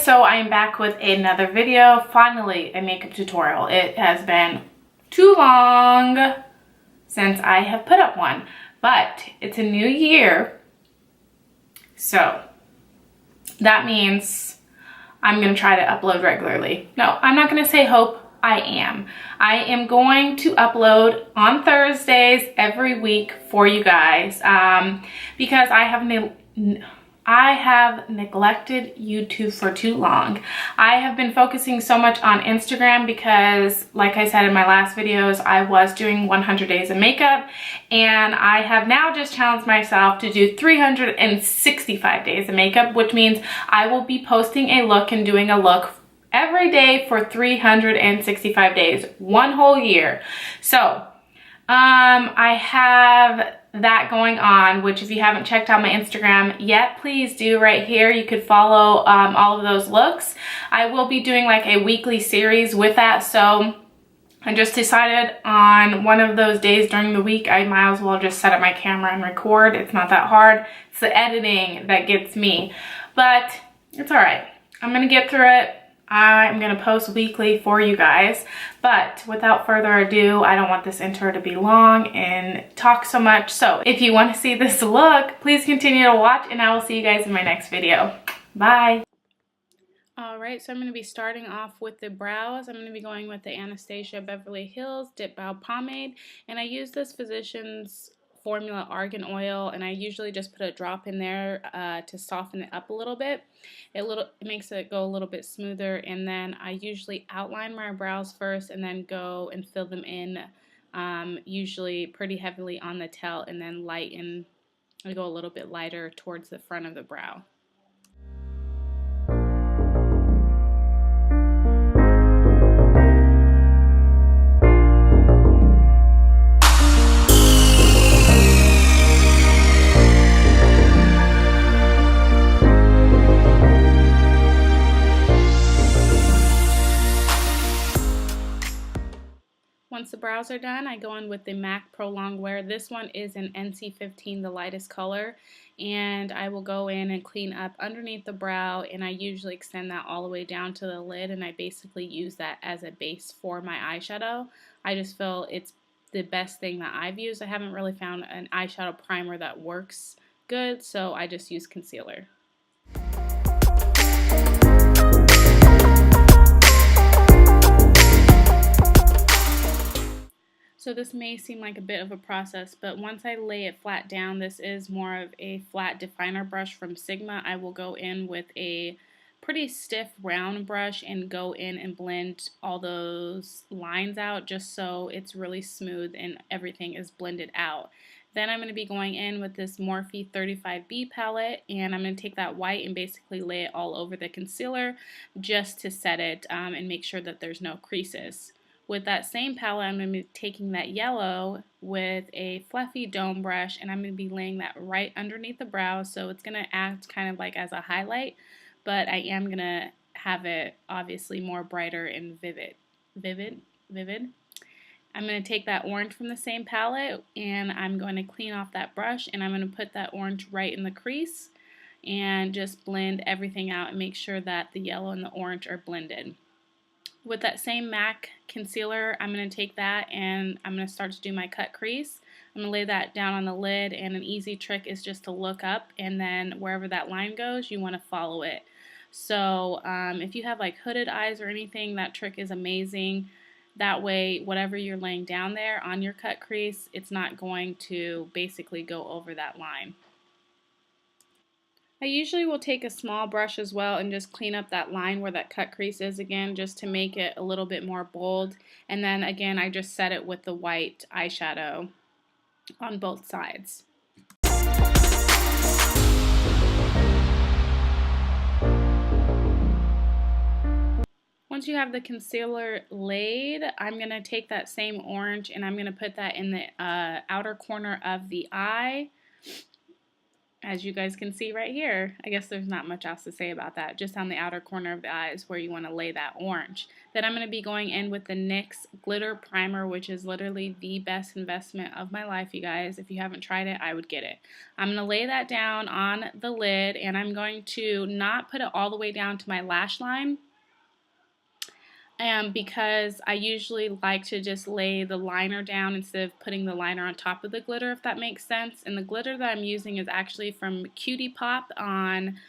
guys, so I am back with another video. Finally, a makeup tutorial. It has been too long since I have put up one, but it's a new year, so that means I'm gonna try to upload regularly. No, I'm not gonna say hope. I am going to upload on Thursdays every week for you guys because I have neglected YouTube for too long. I have been focusing so much on Instagram because, like I said in my last videos, I was doing 100 days of makeup, and I have now just challenged myself to do 365 days of makeup, which means I will be posting a look and doing a look every day for 365 days, one whole year. So I have that going on, which if you haven't checked out my Instagram yet, please do right here. You could follow all of those looks. I will be doing like a weekly series with that, so I just decided on one of those days during the week I might as well just set up my camera and record. It's not that hard. It's the editing that gets me, but it's all right. I'm gonna get through it. I'm going to post weekly for you guys, but without further ado, I don't want this intro to be long and talk so much. So if you want to see this look, please continue to watch, and I will see you guys in my next video. Bye. All right, so I'm going to be starting off with the brows. I'm going to be going with the Anastasia Beverly Hills Dip Brow Pomade, and I use this Physicians Formula Argan Oil, and I usually just put a drop in there to soften it up a little bit. It makes it go a little bit smoother, and then I usually outline my brows first and then go and fill them in, usually pretty heavily on the tail, and then lighten. I go a little bit lighter towards the front of the brow. Once the brows are done, I go in with the MAC Pro Longwear. This one is an NC15, the lightest color, and I will go in and clean up underneath the brow, and I usually extend that all the way down to the lid, and I basically use that as a base for my eyeshadow. I just feel it's the best thing that I've used. I haven't really found an eyeshadow primer that works good, so I just use concealer. So this may seem like a bit of a process, but once I lay it flat down, this is more of a flat definer brush from Sigma. I will go in with a pretty stiff round brush and go in and blend all those lines out just so it's really smooth and everything is blended out. Then I'm going to be going in with this Morphe 35B palette, and I'm going to take that white and basically lay it all over the concealer just to set it and make sure that there's no creases. With that same palette, I'm going to be taking that yellow with a fluffy dome brush, and I'm going to be laying that right underneath the brow, so it's going to act kind of like as a highlight, but I am going to have it obviously more brighter and vivid. I'm going to take that orange from the same palette, and I'm going to clean off that brush, and I'm going to put that orange right in the crease and just blend everything out and make sure that the yellow and the orange are blended. With that same MAC concealer, I'm going to take that and I'm going to start to do my cut crease. I'm going to lay that down on the lid, and an easy trick is just to look up, and then wherever that line goes, you want to follow it. So if you have like hooded eyes or anything, that trick is amazing. That way, whatever you're laying down there on your cut crease, it's not going to basically go over that line. I usually will take a small brush as well and just clean up that line where that cut crease is again, just to make it a little bit more bold. And then again, I just set it with the white eyeshadow on both sides. Once you have the concealer laid, I'm going to take that same orange and I'm going to put that in the outer corner of the eye. as you guys can see right here. I guess there's not much else to say about that, just on the outer corner of the eyes where you want to lay that orange. Then I'm going to be going in with the NYX Glitter Primer, which is literally the best investment of my life, you guys. If you haven't tried it, I would get it. I'm going to lay that down on the lid, and I'm going to not put it all the way down to my lash line, because I usually like to just lay the liner down instead of putting the liner on top of the glitter, if that makes sense. And the glitter that I'm using is actually from Cutie Pop on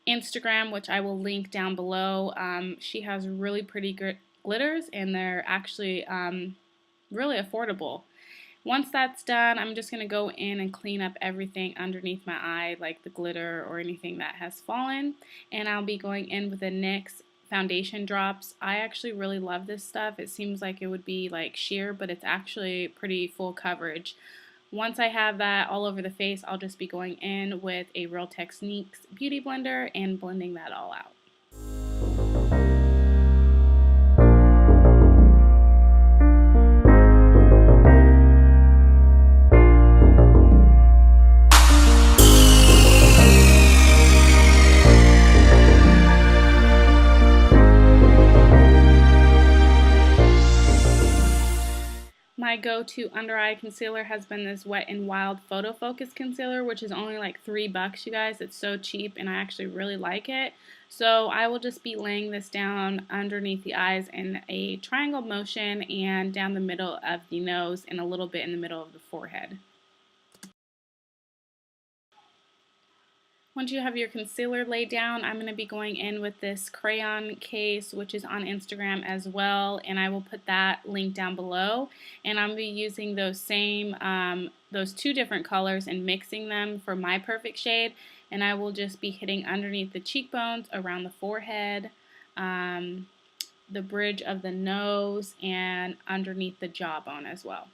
Instagram, which I will link down below. She has really pretty glitters, and they're actually really affordable. Once that's done, I'm just going to go in and clean up everything underneath my eye, like the glitter or anything that has fallen. And I'll be going in with the NYX foundation drops. I actually really love this stuff. It seems like it would be like sheer, but it's actually pretty full coverage. Once I have that all over the face, I'll just be going in with a Real Techniques beauty blender and blending that all out. My go-to under eye concealer has been this Wet n Wild Photo Focus concealer, which is only like $3, you guys. It's so cheap, and I actually really like it. So I will just be laying this down underneath the eyes in a triangle motion and down the middle of the nose and a little bit in the middle of the forehead. Once you have your concealer laid down, I'm going to be going in with this Crayon Case, which is on Instagram as well, and I will put that link down below. And I'm going to be using those same, those two different colors and mixing them for my perfect shade. And I will just be hitting underneath the cheekbones, around the forehead, the bridge of the nose, and underneath the jawbone as well.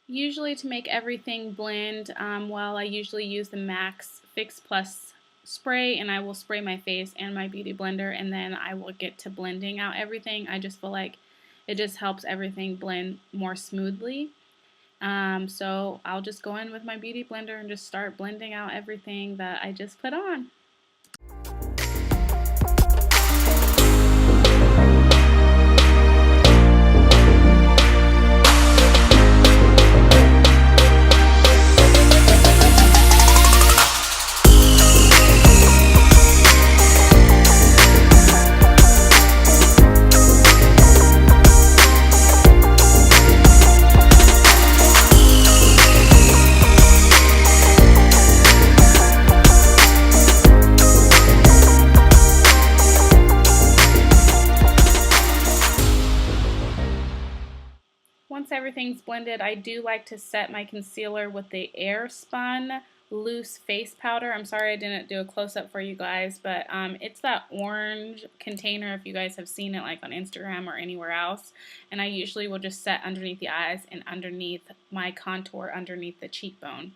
Usually to make everything blend well, I usually use the MAC Fix Plus spray, and I will spray my face and my beauty blender, and then I will get to blending out everything. I just feel like it just helps everything blend more smoothly. So I'll just go in with my beauty blender and just start blending out everything that I just put on. Once everything's blended, I do like to set my concealer with the Air Spun Loose Face Powder. I'm sorry I didn't do a close-up for you guys, but it's that orange container if you guys have seen it like on Instagram or anywhere else. And I usually will just set underneath the eyes and underneath my contour underneath the cheekbone.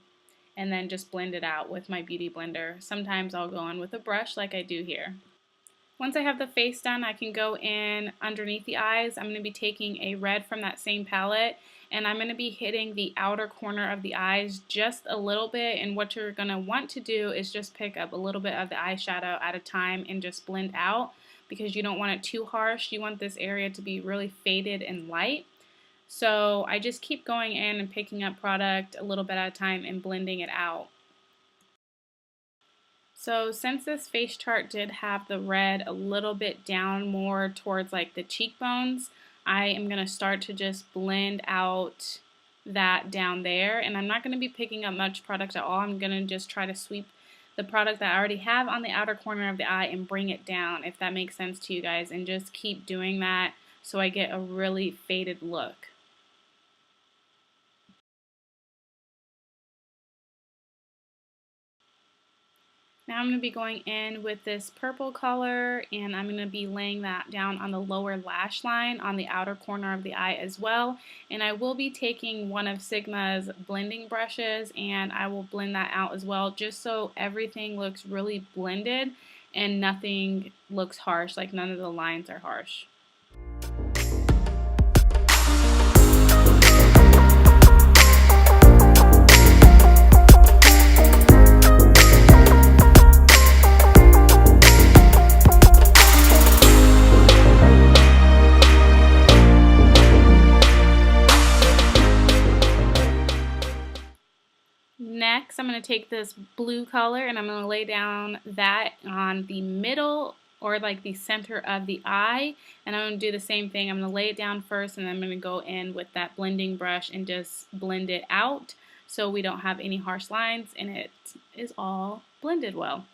And then just blend it out with my beauty blender. Sometimes I'll go on with a brush like I do here. Once I have the face done, I can go in underneath the eyes. I'm going to be taking a red from that same palette, and I'm going to be hitting the outer corner of the eyes just a little bit. And what you're going to want to do is just pick up a little bit of the eyeshadow at a time and just blend out, because you don't want it too harsh. You want this area to be really faded and light. So I just keep going in and picking up product a little bit at a time and blending it out. So since this face chart did have the red a little bit down more towards like the cheekbones, I am going to start to just blend out that down there. And I'm not going to be picking up much product at all. I'm going to just try to sweep the product that I already have on the outer corner of the eye and bring it down, if that makes sense to you guys. And just keep doing that so I get a really faded look. Now I'm going to be going in with this purple color, and I'm going to be laying that down on the lower lash line on the outer corner of the eye as well. And I will be taking one of Sigma's blending brushes, and I will blend that out as well, just so everything looks really blended and nothing looks harsh, like none of the lines are harsh. Next, I'm going to take this blue color and I'm going to lay down that on the middle or like the center of the eye, and I'm going to do the same thing. I'm going to lay it down first, and then I'm going to go in with that blending brush and just blend it out so we don't have any harsh lines and it is all blended well.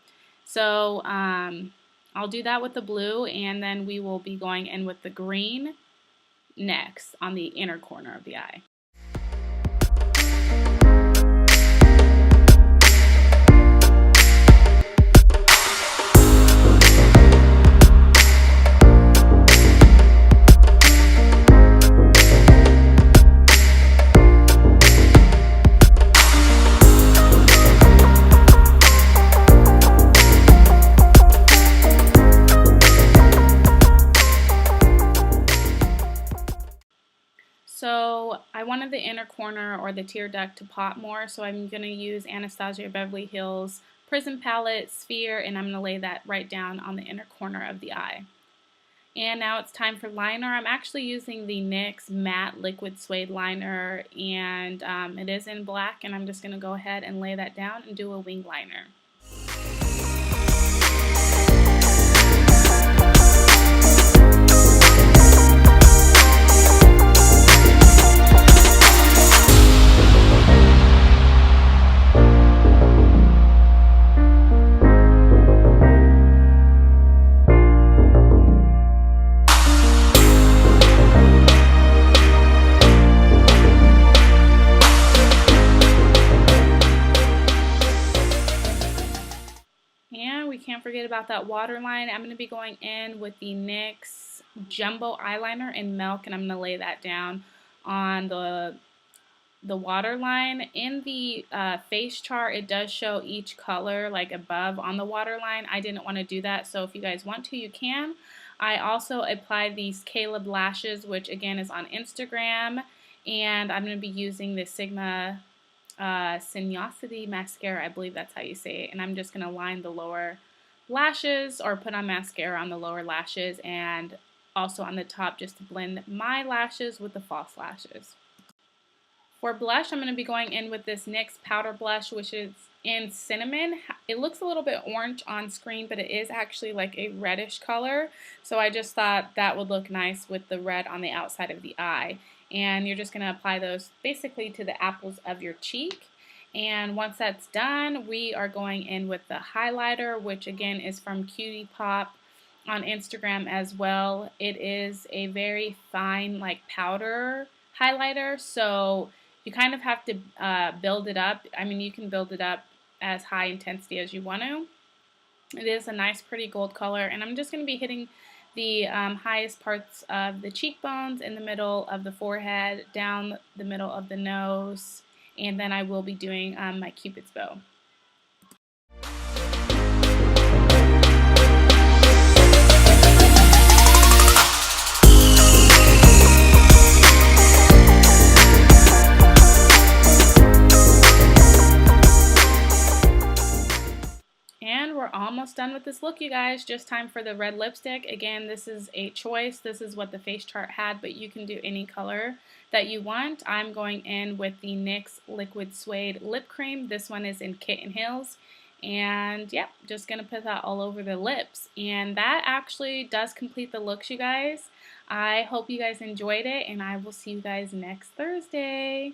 So I'll do that with the blue, and then we will be going in with the green next on the inner corner of the eye. So I wanted the inner corner or the tear duct to pop more, so I'm going to use Anastasia Beverly Hills Prism Palette Sphere, and I'm going to lay that right down on the inner corner of the eye. And now it's time for liner. I'm actually using the NYX Matte Liquid Suede Liner, and it is in black, and I'm just going to go ahead and lay that down and do a wing liner. Can't forget about that waterline. I'm going to be going in with the NYX Jumbo Eyeliner in Milk, and I'm going to lay that down on the waterline. In the face chart, it does show each color like above on the waterline. I didn't want to do that, so if you guys want to, you can. I also applied these Caleb lashes, which again is on Instagram, and I'm going to be using the Sigma Sinuosity mascara. I believe that's how you say it, and I'm just going to line the lower lashes or put on mascara on the lower lashes and also on the top just to blend my lashes with the false lashes. For blush, I'm going to be going in with this NYX powder blush, which is in Cinnamon. It looks a little bit orange on screen, but it is actually like a reddish color, so I just thought that would look nice with the red on the outside of the eye. And you're just going to apply those basically to the apples of your cheek. And once that's done, we are going in with the highlighter, which again is from Cutie Pop on Instagram as well. It is a very fine like powder highlighter, so you kind of have to build it up. I mean, you can build it up as high intensity as you want to. It is a nice pretty gold color, and I'm just going to be hitting the highest parts of the cheekbones, in the middle of the forehead, down the middle of the nose, and then I will be doing my Cupid's bow. And we're almost done with this look, you guys. Just time for the red lipstick. Again, this is a choice. This is what the face chart had, but you can do any color that you want. I'm going in with the NYX Liquid Suede Lip Cream. This one is in Kitten Hills. And yep, just going to put that all over the lips. And that actually does complete the looks, you guys. I hope you guys enjoyed it, and I will see you guys next Thursday.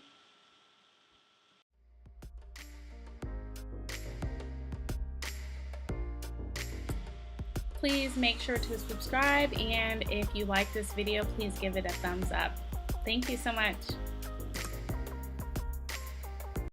Please make sure to subscribe, and if you like this video, please give it a thumbs up. Thank you so much.